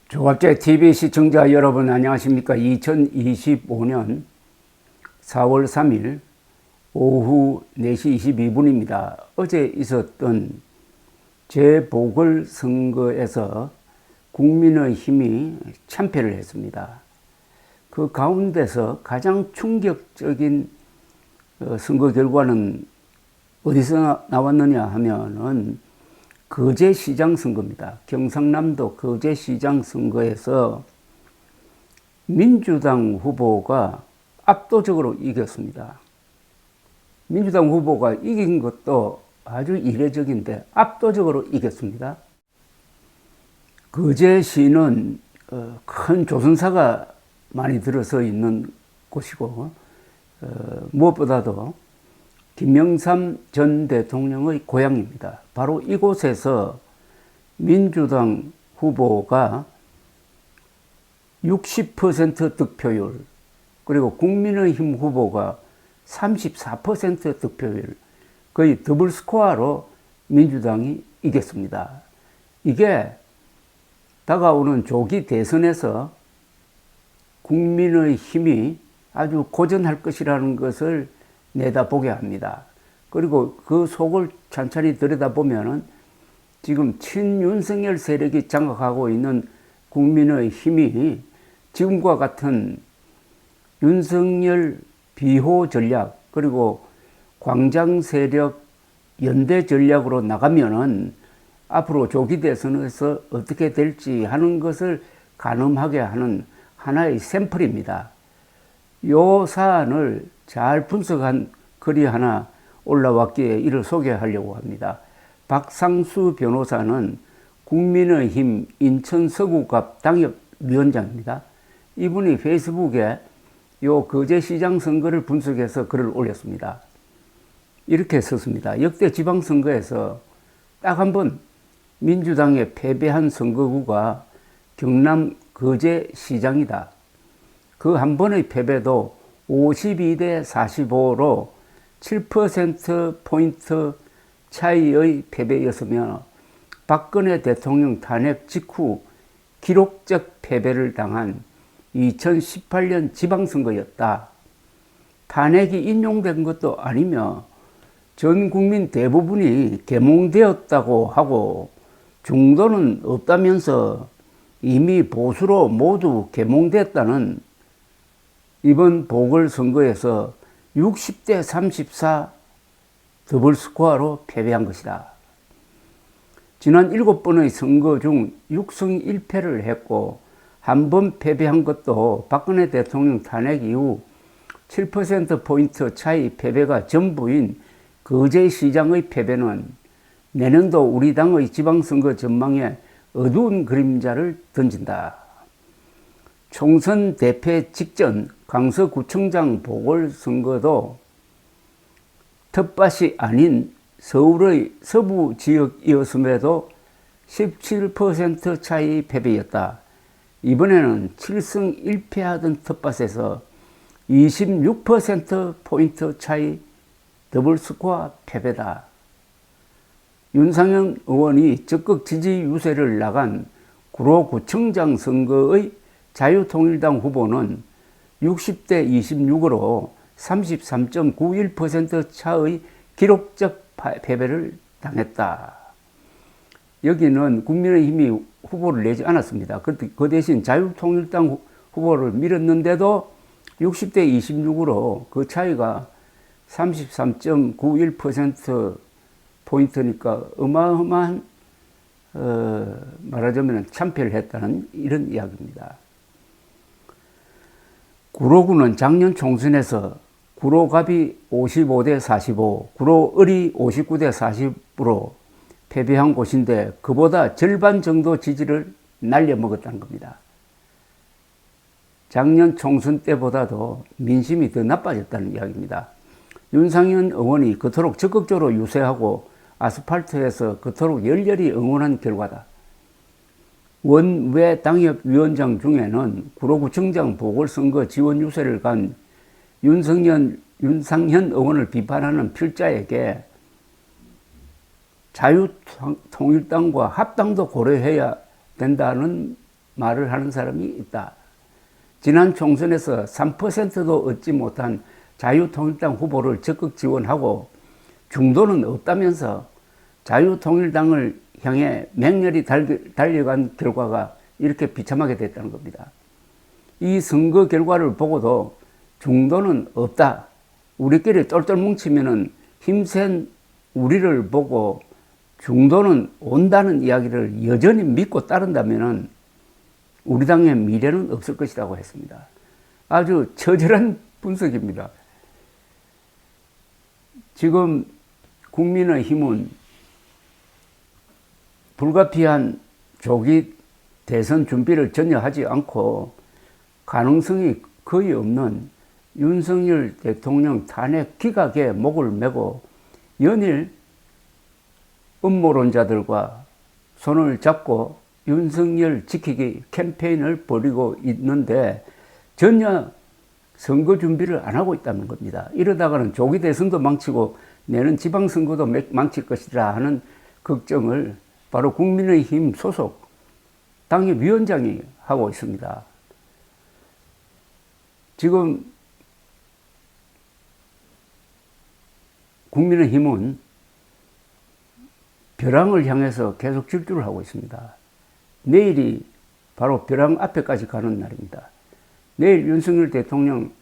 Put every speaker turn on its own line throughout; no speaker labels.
조갑제 TV 시청자 여러분 안녕하십니까? 2025년 4월 3일 오후 4시 22분입니다. 어제 있었던 재보궐선거에서 국민의힘이 참패를 했습니다. 그 가운데서 가장 충격적인 선거 결과는 어디서 나왔느냐 하면은 거제시장 선거입니다. 경상남도 거제시장 선거에서 민주당 후보가 압도적으로 이겼습니다. 민주당 후보가 이긴 것도 아주 이례적인데 압도적으로 이겼습니다. 거제시는 큰 조선사가 많이 들어서 있는 곳이고 무엇보다도 김영삼 전 대통령의 고향입니다. 바로 이곳에서 민주당 후보가 60% 득표율, 그리고 국민의힘 후보가 34% 득표율, 거의 더블 스코어로 민주당이 이겼습니다. 이게 다가오는 조기 대선에서 국민의힘이 아주 고전할 것이라는 것을 내다보게 합니다. 그리고 그 속을 찬찬히 들여다보면은 지금 친윤석열 세력이 장악하고 있는 국민의힘이 지금과 같은 윤석열 비호 전략, 그리고 광장 세력 연대 전략으로 나가면은 앞으로 조기 대선에서 어떻게 될지 하는 것을 가늠하게 하는 하나의 샘플입니다. 이 사안을 잘 분석한 글이 하나 올라왔기에 이를 소개하려고 합니다. 박상수 변호사는 국민의힘 인천 서구갑 당협위원장입니다. 이분이 페이스북에 요 거제시장 선거를 분석해서 글을 올렸습니다. 이렇게 썼습니다. 역대 지방선거에서 딱 한 번 민주당에 패배한 선거구가 경남 거제시장이다. 그 한 번의 패배도 52대 45로 7%포인트 차이의 패배였으며 박근혜 대통령 탄핵 직후 기록적 패배를 당한 2018년 지방선거였다. 탄핵이 인용된 것도 아니며 전 국민 대부분이 계몽되었다고 하고 중도는 없다면서 이미 보수로 모두 계몽됐다는 이번 보궐선거에서 60대 34 더블스코어로 패배한 것이다. 지난 7번의 선거 중 6승 1패를 했고 한 번 패배한 것도 박근혜 대통령 탄핵 이후 7%포인트 차이 패배가 전부인 거제시장의 패배는 내년도 우리 당의 지방선거 전망에 어두운 그림자를 던진다. 총선 대패 직전 강서구청장 보궐선거도 텃밭이 아닌 서울의 서부 지역이었음에도 17% 차이 패배였다. 이번에는 7승 1패하던 텃밭에서 26%포인트 차이 더블스코어 패배다. 윤상현 의원이 적극 지지 유세를 나간 구로구청장 선거의 자유통일당 후보는 60대 26으로 33.91% 차의 기록적 패배를 당했다. 여기는 국민의힘이 후보를 내지 않았습니다. 그 대신 자유통일당 후보를 밀었는데도 60대 26으로 그 차이가 33.91% 포인트니까 어마어마한 말하자면 참패를 했다는 이런 이야기입니다. 구로구는 작년 총선에서 구로갑이 55대 45, 구로을이 59대 40으로 패배한 곳인데 그보다 절반 정도 지지를 날려먹었다는 겁니다. 작년 총선 때보다도 민심이 더 나빠졌다는 이야기입니다. 윤상현 의원이 그토록 적극적으로 유세하고 아스팔트에서 그토록 열렬히 응원한 결과다. 원외 당협위원장 중에는 구로구청장 보궐선거 지원 유세를 간 윤상현 의원을 비판하는 필자에게 자유통일당과 합당도 고려해야 된다는 말을 하는 사람이 있다. 지난 총선에서 3%도 얻지 못한 자유통일당 후보를 적극 지원하고 중도는 없다면서 자유통일당을 향해 맹렬히 달려간 결과가 이렇게 비참하게 됐다는 겁니다. 이 선거 결과를 보고도 중도는 없다. 우리끼리 똘똘 뭉치면은 힘센 우리를 보고 중도는 온다는 이야기를 여전히 믿고 따른다면은 우리 당의 미래는 없을 것이라고 했습니다. 아주 처절한 분석입니다. 지금 국민의힘은 불가피한 조기 대선 준비를 전혀 하지 않고 가능성이 거의 없는 윤석열 대통령 탄핵 기각에 목을 메고 연일 음모론자들과 손을 잡고 윤석열 지키기 캠페인을 벌이고 있는데 전혀 선거 준비를 안 하고 있다는 겁니다. 이러다가는 조기 대선도 망치고 내년 지방선거도 망칠 것이라 하는 걱정을 바로 국민의힘 소속 당의 위원장이 하고 있습니다. 지금 국민의힘은 벼랑을 향해서 계속 질주를 하고 있습니다. 내일이 바로 벼랑 앞에까지 가는 날입니다. 내일 윤석열 대통령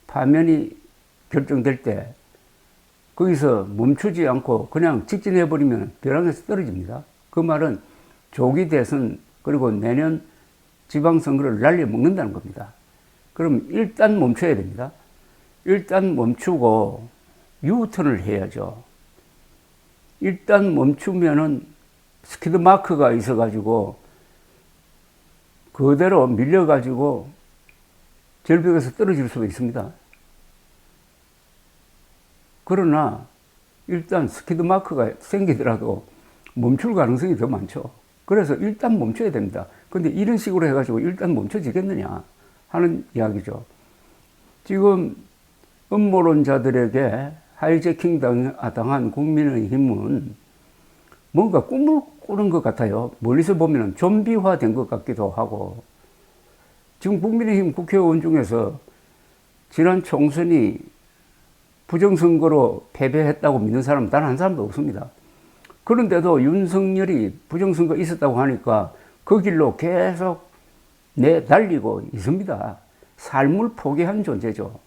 파면이 결정될 때 거기서 멈추지 않고 그냥 직진해버리면 벼랑에서 떨어집니다. 그 말은 조기 대선 그리고 내년 지방선거를 날려먹는다는 겁니다. 그럼 일단 멈춰야 됩니다. 일단 멈추고 유턴을 해야죠. 일단 멈추면은 스키드 마크가 있어가지고 그대로 밀려가지고 절벽에서 떨어질 수도 있습니다. 그러나 일단 스키드 마크가 생기더라도 멈출 가능성이 더 많죠. 그래서 일단 멈춰야 됩니다. 근데 이런 식으로 해가지고 일단 멈춰지겠느냐 하는 이야기죠. 지금 음모론자들에게 하이제킹 당한 국민의힘은 뭔가 꿈을 꾸는 것 같아요. 멀리서 보면 좀비화 된 것 같기도 하고. 지금 국민의힘 국회의원 중에서 지난 총선이 부정선거로 패배했다고 믿는 사람은 단 한 사람도 없습니다. 그런데도 윤석열이 부정선거 있었다고 하니까 그 길로 계속 내달리고 있습니다. 삶을 포기한 존재죠.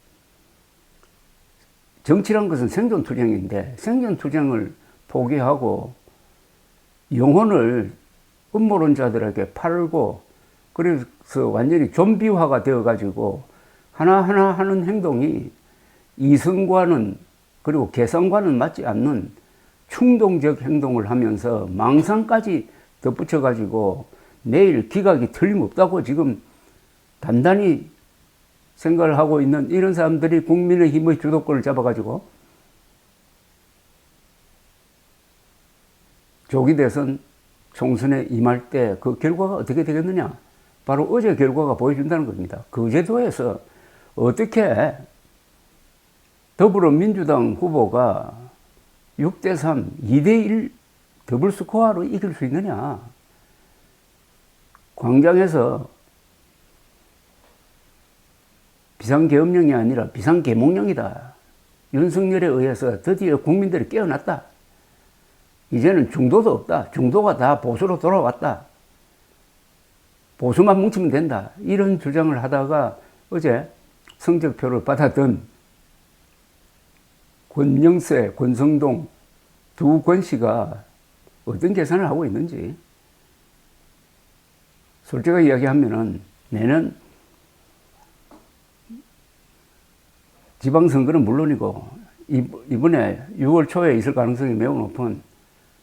정치란 것은 생존투쟁인데 생존투쟁을 포기하고 영혼을 음모론자들에게 팔고 그래서 완전히 좀비화가 되어가지고 하나하나 하는 행동이 이성과는 그리고 계산과는 맞지 않는 충동적 행동을 하면서 망상까지 덧붙여가지고 내일 기각이 틀림없다고 지금 단단히 생각을 하고 있는 이런 사람들이 국민의힘의 주도권을 잡아가지고 조기 대선 총선에 임할 때 그 결과가 어떻게 되겠느냐. 바로 어제 결과가 보여준다는 겁니다. 거제도에서 어떻게 더불어민주당 후보가 6대3, 2대1 더블 스코어로 이길 수 있느냐. 광장에서 비상계엄령이 아니라 비상계몽령이다. 윤석열에 의해서 드디어 국민들이 깨어났다. 이제는 중도도 없다. 중도가 다 보수로 돌아왔다. 보수만 뭉치면 된다. 이런 주장을 하다가 어제 성적표를 받았던 권영세, 권성동 두 권씨가 어떤 계산을 하고 있는지 솔직하게 이야기하면은 내년 지방선거는 물론이고 이번에 6월 초에 있을 가능성이 매우 높은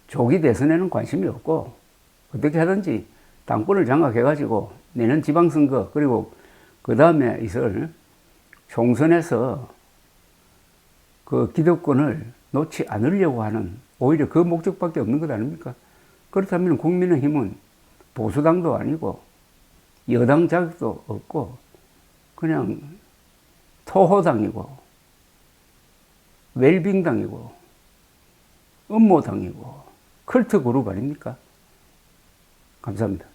조기 대선에는 관심이 없고 어떻게 하든지 당권을 장악해가지고 내년 지방선거 그리고 그 다음에 있을 총선에서 그 기득권을 놓지 않으려고 하는 오히려 그 목적밖에 없는 것 아닙니까? 그렇다면 국민의힘은 보수당도 아니고 여당 자격도 없고 그냥 토호당이고 웰빙당이고 음모당이고 컬트 그룹 아닙니까? 감사합니다.